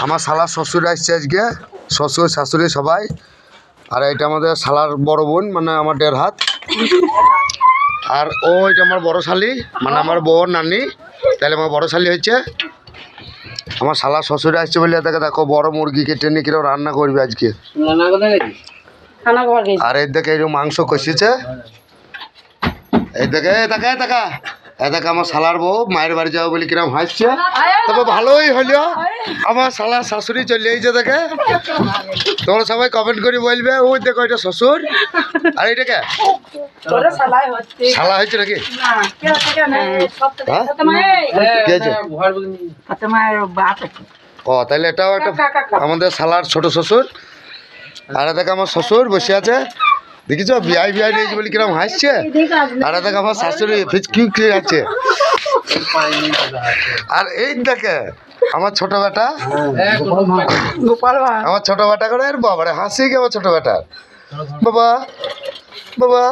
আমার শালার শ্বশুর আসছে আজকে, শ্বশুর শাশুড়ি সবাই। আর এটা আমাদের শালার বড় বোন, মানে আমার 1.5 হাত। আর এটা আমার বড় শালি, মানে আমার বউর নানি, তাহলে আমার বড় শালি হচ্ছে। আমার শালার শ্বশুর আসছে বলে দেখো বড় মুরগি কেটে নিয়ে কিরকম রান্না করবে আজকে। আর এই দেখে এই মাংস কষিয়েছে, এই দেখে এদেরকে আমার শালার বউ মায়ের বাড়ি যাবো বলে কিরম হাসছে। তবে ভালোই হলো, আমার শালার শাশুড়ি চলে এসেছে। দেখে তোমরা সবাই কমেন্ট করে বলবে, ওই দেখো এটা শ্বশুর। আর এইটাকে শালা হয়েছে নাকি? ও তাহলে এটাও একটা আমাদের শালার ছোট শ্বশুর। আর দেখে আমার শ্বশুর বসে আছে, দেখিস বিয়াই নিয়েছে বলে কিরম হাসছে। আর দেখে আমার শাশুড়ি ফিচকি আছে। আর এই দেখে আমার ছোট বেটা গোপাল, আমার ছোট বেটা করে বাবারে হাসি গে আমার ছোট বেটা। বাবা বাবা